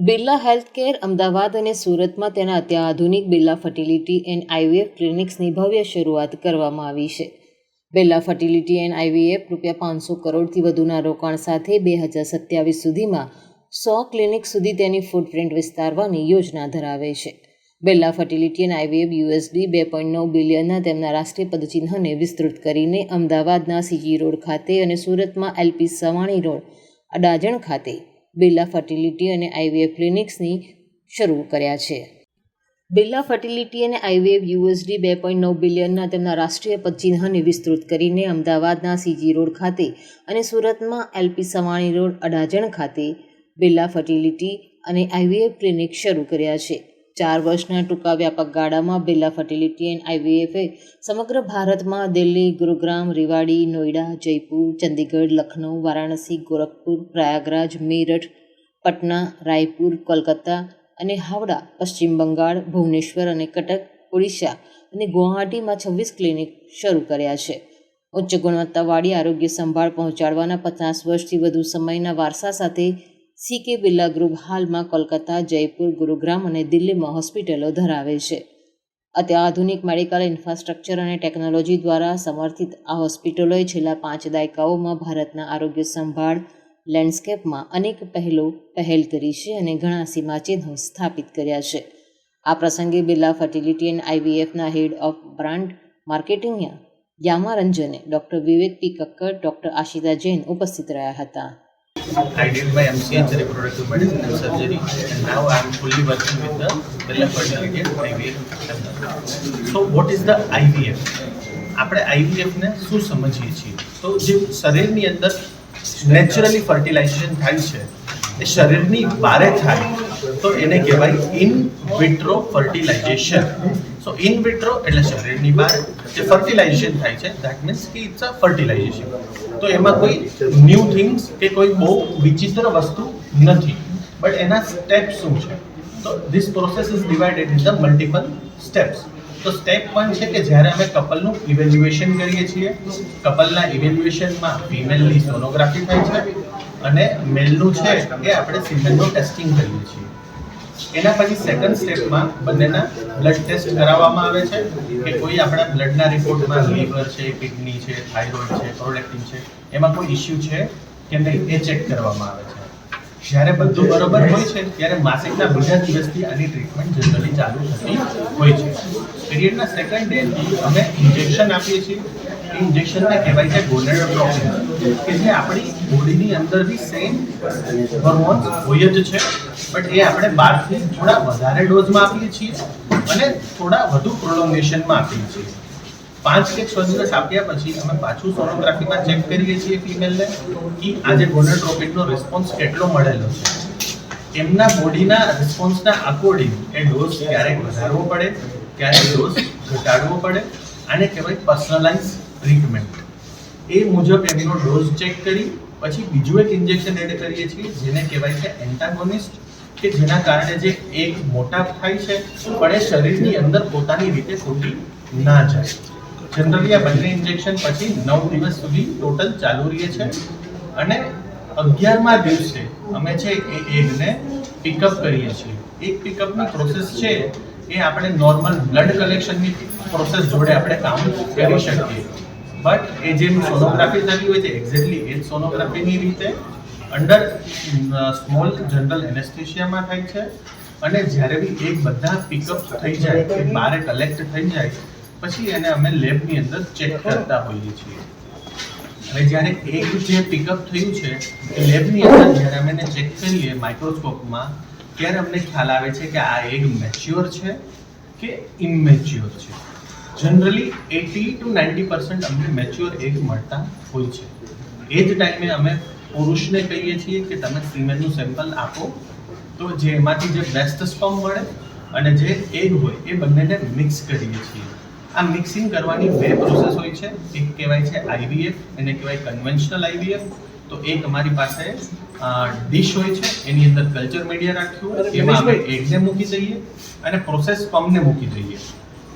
Birla healthcare Ahmedabad અને સુરતમાં તેના અત્યાધુનિક બિરલા ફર્ટિલિટી એન્ડ આઈવીએફ ક્લિનિક્સની ભવ્ય શરૂઆત કરવામાં આવી છે. બિરલા ફર્ટિલિટી એન્ડ આઈવીએફ ₹500 કરોડથી વધુના રોકાણ સાથે 2027 સુધીમાં 100 ક્લિનિક સુધી તેની ફૂટપ્રિન્ટ વિસ્તારવાની યોજના ધરાવે છે. બિરલા ફર્ટિલિટી એન્ડ આઈવીએફ $2.9 બિલિયનના તેમના રાષ્ટ્રીય પદચિહ્નને વિસ્તૃત કરીને અમદાવાદના સીજી રોડ ખાતે અને સુરતમાં એલપી સવાણી રોડ અડાજણ ખાતે બિરલા ફર્ટિલિટી અને આઈવીએફ ક્લિનિક્સની શરૂ કર્યા છે. બિરલા ફર્ટિલિટી અને આઈવીએફ $2.9 બિલિયનના તેમના રાષ્ટ્રીય પદચિહ્નને વિસ્તૃત કરીને અમદાવાદના સીજી રોડ ખાતે અને સુરતમાં એલપી સવાણી રોડ અડાજણ ખાતે બિરલા ફર્ટિલિટી અને આઈવીએફ ક્લિનિક શરૂ કર્યા છે. 4 વર્ષના ટૂંકા વ્યાપક ગાળામાં બિરલા ફર્ટિલિટી એન્ડ આઈવીએફે સમગ્ર ભારતમાં દિલ્હી, ગુરુગ્રામ, રેવાડી, નોઈડા, જયપુર, ચંદીગઢ, લખનઉ, વારાણસી, ગોરખપુર, પ્રયાગરાજ, મેરઠ, પટના, રાયપુર, કોલકાતા અને હાવડા, પશ્ચિમ બંગાળ, ભુવનેશ્વર અને કટક, ઓડિશા અને ગુવાહાટીમાં 26 ક્લિનિક શરૂ કર્યા છે. ઉચ્ચ ગુણવત્તાવાળી આરોગ્ય સંભાળ પહોંચાડવાના 50 વર્ષથી વધુ સમયના વારસા સાથે સીકે બિરલા ગ્રુપ હાલમાં કોલકાતા, જયપુર, ગુરુગ્રામ અને દિલ્હીમાં હોસ્પિટલો ધરાવે છે. અત્યાધુનિક મેડિકલ ઇન્ફ્રાસ્ટ્રક્ચર અને ટેકનોલોજી દ્વારા સમર્થિત આ હોસ્પિટલોએ છેલ્લા 5 દાયકાઓમાં ભારતના આરોગ્ય સંભાળ લેન્ડસ્કેપમાં અનેક પહેલ કરી છે અને ઘણા સીમાચિહ્નો સ્થાપિત કર્યા છે. આ પ્રસંગે બિરલા ફર્ટિલિટી એન્ડ આઈવીએફના હેડ ઓફ બ્રાન્ડ માર્કેટિંગ યામારંજને, doctor Vivek P Kakkar, doctor Ashita Jain ઉપસ્થિત રહ્યા હતા. I did my MCA in reproductive medicine and surgery, and now I am fully working with the Billa fertility and IVF. So what is the IVF? આપણે IVF ને શું સમજીએ છીએ? તો જે શરીરની અંદર નેચરલી ફર્ટિલાઇઝેશન થાય છે એ શરીરની બહારે થાય તો એને કહેવાય in vitro fertilisation. So in vitro એટલે શરીરની બહાર જે ફર્ટિલાઇઝેશન થાય છે દેટ મીન્સ કે ઇટ્સ અ ફર્ટિલાઇઝેશન. તો એમાં કોઈ ન્યૂ થિંગ્સ કે કોઈ બહુ વિચિત્ર વસ્તુ નથી, બટ એના સ્ટેપ શું છે? તો this process is divided in the multiple steps. તો સ્ટેપ 1 છે કે જ્યારે અમે કપલનું ઇવેલ્યુએશન કરીએ છીએ, કપલના ઇવેલ્યુએશનમાં ફિમેલની સોનોગ્રાફી થાય છે અને મેલનું છે એ આપણે સિમેનનું ટેસ્ટિંગ કરીએ છીએ. એના પછી સેકન્ડ સ્ટેપમાં બંનેના બ્લડ ટેસ્ટ કરાવવામાં આવે છે કે કોઈ આપણા બ્લડના રિપોર્ટમાં લીવર છે, કિડની છે, થાઇરોઇડ છે, પ્રોલેક્ટિન છે, એમાં કોઈ ઇસ્યુ છે કે નહીં એ ચેક કરવામાં આવે છે. જ્યારે બધું બરોબર હોય છે ત્યારે માસિકના બીજા દિવસથી આની ટ્રીટમેન્ટ જનરલી ચાલુ થતી હોય છે. પીરિયડના સેકન્ડ ડેથી અમે ઇન્જેક્શન આપીએ છીએ. એ ઇન્જેક્શનને કહેવાય છે ગોનેડોટ્રોપિન, કે જે આપણી બોડીની અંદર બી સેમ હોર્મોન્સ હોય જ છે, બટ એ આપણે બહારથી થોડા વધારે ડોઝમાં આપીએ છીએ અને થોડા વધુ પ્રોલોંગેશનમાં આપીએ છીએ. 5 કે 6 દિવસ આપ્યા પછી અમે પાછું સોનોગ્રાફીમાં ચેક કરીએ છીએ ફિમેલને કે આજે ગોનેડોટ્રોપિનનો રિસ્પોન્સ કેટલો મળેલો છે. એમના બોડીના રિસ્પોન્સના અકોર્ડિંગ એ ડોઝ ક્યારેક વધારવો પડે, ક્યારેક ડોઝ ઘટાડવો પડે. આને કહેવાય પર્સનલાઇઝ ટ્રીટમેન્ટ. એ મુજબ એમનો ડોઝ ચેક કરી પછી બીજું એક ઇન્જેક્શન એડ કરીએ છીએ જેને કહેવાય છે એન્ટાગોનિસ્ટ, કે જેના કારણે જે એક મોટા થાય છે પણ એ શરીરની અંદર પોતાની રીતે ફૂટી ના જાય. જનરલી આ બંને ઇન્જેક્શન પછી 9 દિવસ સુધી ટોટલ ચાલુ રહે છે અને 11મા દિવસે અમે છે એ એગને પિકઅપ કરીએ છીએ. એક પિકઅપની પ્રોસેસ છે એ આપણે નોર્મલ બ્લડ કલેક્શનની પ્રોસેસ જોડે આપણે કામ કરી શકીએ, બટ એ જેમ સોનોગ્રાફી થતી હોય છે એક્ઝેક્ટલી એ જ સોનોગ્રાફીની રીતે અંડર સ્મોલ જનરલ એનેસ્થેશિયામાં થાય છે. અને જ્યારે બી એક બધા પિકઅપ થઈ જાય, બહાર કલેક્ટ થઈ જાય પછી એને અમે લેબની અંદર ચેક કરતા હોઈએ છીએ. હવે જ્યારે એક જે પિકઅપ થયું છે એ લેબની અંદર જ્યારે અમે એને ચેક કરીએ માઇક્રોસ્કોપમાં ત્યારે અમને ખ્યાલ આવે છે કે આ એગ મેચ્યોર છે કે ઇમેચ્યોર છે. જનરલી 80 to 90% અમને મેચ્યોર એગ મળતા હોય છે. એ જ ટાઈમે અમે પુરુષને કહીએ છીએ કે તમે સિમેનનું સેમ્પલ આપો, તો જે એમાંથી જે બેસ્ટ સ્પર્મ મળે અને જે એગ હોય એ બંનેને મિક્સ કરીએ છીએ. આ મિક્સિંગ કરવાની 2 પ્રોસેસ હોય છે. એક કહેવાય છે આઈવીએફ, એને કહેવાય કન્વેન્શનલ આઈવીએફ. તો એક અમારી પાસે ડીશ હોય છે, એની અંદર કલ્ચર મીડિયા રાખ્યું, એમાં અમે એગને મૂકી દઈએ અને પ્રોસેસ સ્પર્મને મૂકી દઈએ.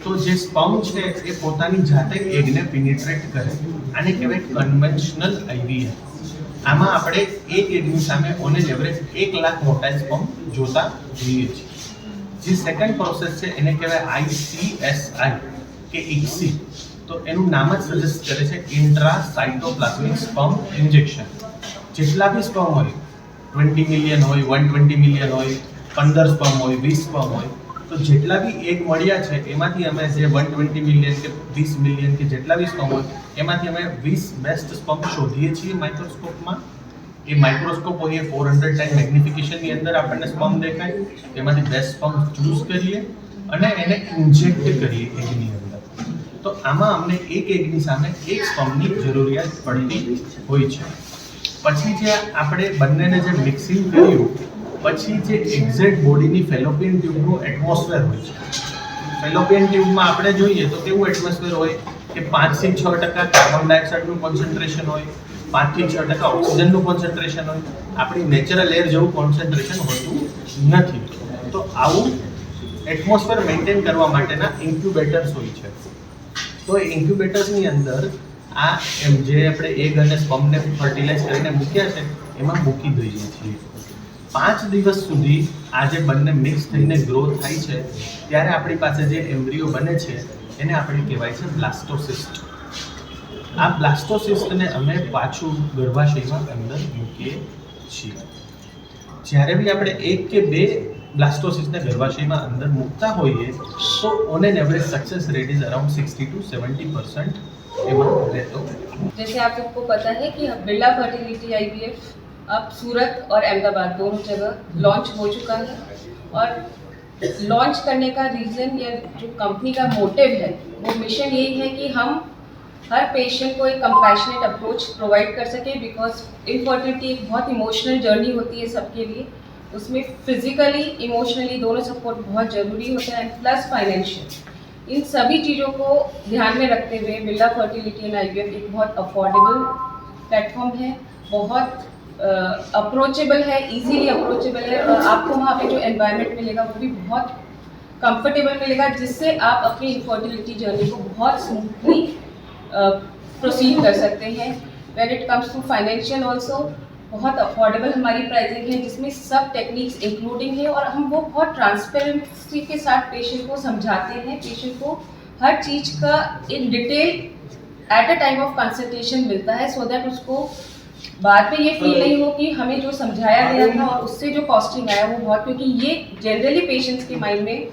તો જે સ્પર્મ છે એ પોતાની જાતે એગને પેનિટ્રેટ કરે. આને કહેવાય કન્વેન્શનલ આઈવીએફ. આમાં આપણે એક એગની સામે on an average 1 lakh motile sperm જોતા જોઈએ છીએ. જે સેકન્ડ પ્રોસેસ છે એને કહેવાય ICSI કે ICSI. તો એનું નામ જ સજેસ્ટ કરે છે ઇન્ટ્રાસાઇટોપ્લાઝમિક સ્પર્મ ઇન્જેક્શન. જેટલા બી સ્પર્મ હોય 20 મિલિયન હોય, 120 મિલિયન હોય, 15 સ્પર્મ હોય, 20 સ્પર્મ હોય, તો જેટલા બી એગ મળ્યા છે એમાંથી અમે જે 120 મિલિયન કે 20 મિલિયન કે જેટલા બી સ્પર્મ હોય એમાંથી અમે 20 બેસ્ટ સ્પર્મ શોધીએ છીએ માઇક્રોસ્કોપમાં. એ માઇક્રોસ્કોપ હોય 400 ટાઈમ મેગ્નિફિકેશનની અંદર આપણને સ્પર્મ દેખાય, એમાંથી બેસ્ટ સ્પર્મ ચૂઝ કરીએ અને એને ઇન્જેક્ટ કરીએ એગની અંદર. તો આમાં અમને એક એગની સામે એક સ્પર્મની જરૂરિયાત પડતી હોય છે. પછી જે આપણે બંનેને જે મિક્સિંગ કર્યું પછી જે એક્ઝેક્ટ બોડીની ફેલોપિયન ટ્યુબનું એટમોસ્ફિયર હોય છે. ફેલોપિયન ટ્યુબમાં આપણે જોઈએ તો કેવું એટમોસ્ફિયર હોય કે 5 થી 6% કાર્બન ડાયોક્સાઇડનું કોન્સન્ટ્રેશન હોય, 5 થી 6% ઓક્સિજનનું કોન્સન્ટ્રેશન હોય. આપણી નેચરલ એર જેવું કોન્સન્ટ્રેશન હોતું નથી. તો આવું એટમોસ્ફિયર મેન્ટેન કરવા માટેના ઇન્ક્યુબેટર્સ હોય છે. તો એ ઇન્ક્યુબેટર્સની અંદર આ જે આપણે એગ અને સ્પર્મને ફર્ટિલાઇઝ કરીને મૂક્યા છે એમાં મૂકી દઈએ છીએ. 5 દિવસ સુધી આ જે બંને મિક્સ થઈને ગ્રો થાય છે ત્યારે આપણી પાસે જે એમ્બ્રિયો બને છે એને આપણે કહેવાય છે બ્લાસ્ટોસિસ્ટ. આ બ્લાસ્ટોસિસ્ટને અમે પાછું ગર્ભાશયમાં અંદર મૂકીએ છીએ. જ્યારે બી આપણે 1 કે 2 બ્લાસ્ટોસિસ્ટને ગર્ભાશયમાં અંદર મૂકતા હોઈએ તો on an average success rate is around 60 to 70% एवं रहते हो. जैसे आप सबको पता है कि बिरला फर्टिलिटी IVF अब सूरत और अहमदाबाद दोनों जगह लॉन्च हो चुका है और लॉन्च करने का रीज़न या जो कंपनी का मोटिव है वो मिशन यही है कि हम हर पेशेंट को एक कंपैशनेट अप्रोच प्रोवाइड कर सके बिकॉज इनफर्टिलिटी एक बहुत इमोशनल जर्नी होती है सबके लिए. उसमें फिजिकली इमोशनली दोनों सपोर्ट बहुत ज़रूरी होता है एंड प्लस फाइनेंशियल. इन सभी चीज़ों को ध्यान में रखते हुए बिरला फर्टिलिटी एंड IVF एक बहुत अफोर्डेबल प्लेटफॉर्म है, बहुत अप्रोचेबल है, इजीली अप्रोचेबल है और आपको वहाँ पे जो एनवायरनमेंट मिलेगा वो भी बहुत कंफर्टेबल मिलेगा जिससे आप अपनी इनफर्टिलिटी जर्नी को बहुत स्मूथली प्रोसीड कर सकते हैं. When it comes to financial also बहुत अफोर्डेबल हमारी प्राइसिंग है जिसमें सब टेक्निक्स इंक्लूडिंग है और हम वो बहुत ट्रांसपेरेंसी के साथ पेशेंट को समझाते हैं. पेशेंट को हर चीज़ का in detail at a time of consultation मिलता है सो दैट उसको बाद में ये फील नहीं हो कि हमें जो समझाया गया था और उससे जो कॉस्टिंग आया वो बहुत, क्योंकि ये जनरली पेशेंट्स के माइंड में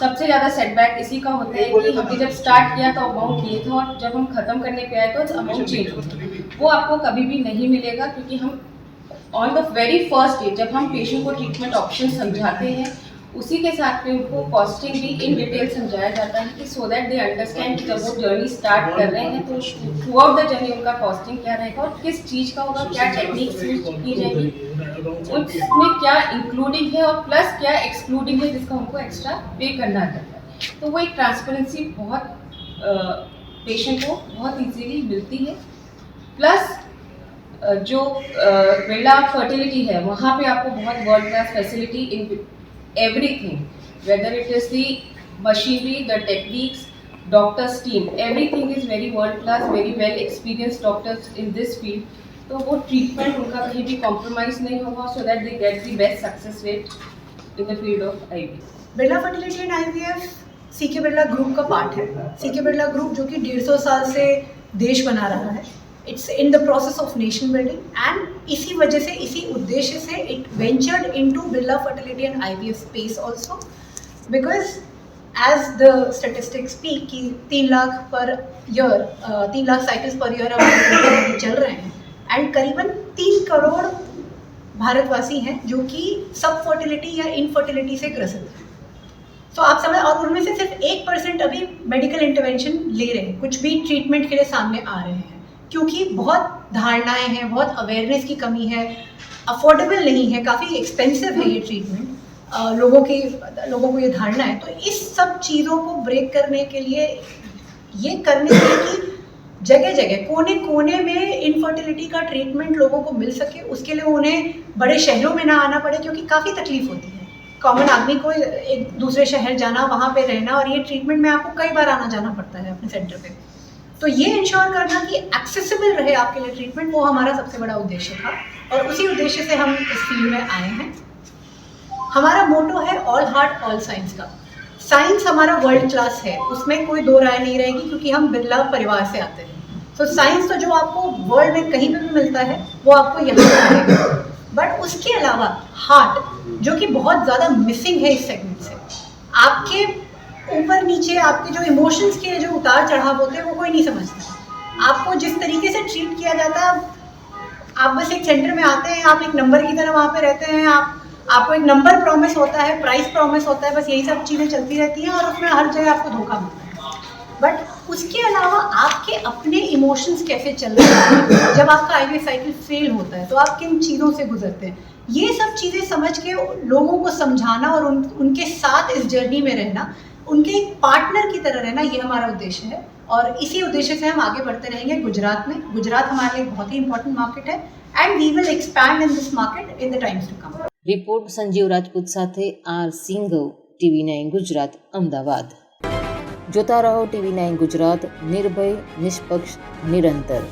सबसे ज़्यादा सेटबैक इसी का होता है कि हमने जब स्टार्ट किया तो अमाउंट ये था और जब हम ख़त्म करने पे आए तो अमाउंट चेंज होता है. वो आपको कभी भी नहीं मिलेगा क्योंकि हम on the very first day जब हम पेशेंट को ट्रीटमेंट ऑप्शन समझाते हैं उसी के साथ में उनको कॉस्टिंग भी इन डिटेल समझाया जाता है कि सो दैट दे अंडरस्टैंड कि जब वो जर्नी स्टार्ट कर रहे हैं तो थ्रू आउट द जर्नी उनका कॉस्टिंग क्या रहेगा और किस चीज़ का होगा, क्या टेक्निक्स यूज की जाएगी, उसमें क्या इंक्लूडिंग है और प्लस क्या एक्सक्लूडिंग है जिसका उनको एक्स्ट्रा पे करना रहता है. तो वो एक ट्रांसपेरेंसी बहुत पेशेंट को बहुत ईजीली मिलती है. प्लस जो बिरला फर्टिलिटी है वहाँ पे आपको बहुत world class facility in everything, whether it is the machinery, the techniques, doctors team, everything is very world class, very well experience doctors in this field. तो वो ट्रीटमेंट उनका कहीं भी कॉम्प्रोमाइज़ नहीं होगा so that they get the best success rate in the field of IVF. Birla fertility and IVF CK Birla group का part है. CK Birla group जो कि 150 साल से देश बना रहा है. It's in the process of nation building and इसी वजह से, इसी उद्देश्य से it ventured into Birla fertility and IVF space also because as the statistics speak कि 3 lakh per year 3 lakh cycles per year अब चल रहे हैं एंड करीबन 3 करोड़ भारतवासी हैं जो कि सब फर्टिलिटी या इनफर्टिलिटी से ग्रसित हैं. तो आप समझ, और उनमें से सिर्फ 1% अभी मेडिकल इंटरवेंशन ले रहे हैं, कुछ भी ट्रीटमेंट के लिए सामने आ रहे हैं क्योंकि बहुत धारणाएं हैं, बहुत अवेयरनेस की कमी है, अफोर्डेबल नहीं है, काफ़ी एक्सपेंसिव है ये ट्रीटमेंट. लोगों को ये धारणा है. तो इस सब चीज़ों को ब्रेक करने के लिए, ये करने के लिए कि जगह जगह कोने कोने में इनफर्टिलिटी का ट्रीटमेंट लोगों को मिल सके, उसके लिए उन्हें बड़े शहरों में ना आना पड़े क्योंकि काफ़ी तकलीफ होती है. कॉमन आदमी को एक दूसरे शहर जाना, वहाँ पे रहना और ये ट्रीटमेंट में आपको कई बार आना जाना पड़ता है अपने सेंटर पे. तो ये इंश्योर करना कि एक्सेसिबल रहे आपके लिए ट्रीटमेंट, वो हमारा सबसे बड़ा उद्देश्य था और उसी उद्देश्य से हम इस फील्ड में आए हैं। हमारा मोटो है ऑल हार्ट ऑल साइंस का। साइंस हमारा वर्ल्ड क्लास है, उसमें कोई दो राय नहीं रहेगी, क्योंकि हम बिरला परिवार से आते हैं। तो साइंस तो जो आपको वर्ल्ड में कहीं पे भी मिलता है वो आपको यहाँ पे मिलेगा। बट उसके अलावा हार्ट, जो कि बहुत ज़्यादा मिसिंग है इस सेगमेंट से, आपके ऊपर नीचे आपके जो इमोशंस के जो उतार चढ़ाव होते हैं वो कोई नहीं समझता। आपको जिस तरीके से ट्रीट किया जाता है, आप बस एक सेंटर में आते हैं, आप एक नंबर की तरह वहाँ पे रहते हैं, आपको एक नंबर प्रॉमिस होता है, प्राइस प्रॉमिस होता है, बस यही सब चीज़ें चलती रहती हैं और उसमें हर जगह आपको धोखा मिलता है। बट उसके अलावा आपके अपने इमोशंस कैसे चल रहे हैं, जब आपका आईवीएफ साइकिल फेल होता है तो आप किन चीज़ों से गुजरते हैं, ये सब चीज़ें समझ के लोगों को समझाना और उनके साथ इस जर्नी में रहना, उनके एक पार्टनर की तरह रहना, ये हमारा उद्देश्य है। और इसी उद्देश्य से हम आगे बढ़ते रहेंगे गुजरात में। गुजरात हमारे लिए बहुत ही इंपॉर्टेंट मार्केट है and we will expand in this market in the times to come. Report Sanjeev Rajput સાથે આર સિંઘવ, TV9 ગુજરાત, અમદાવાદ. જોતા રહો TV9 ગુજરાત, નિર્ભય, નિષ્પક્ષ, નિરંતર.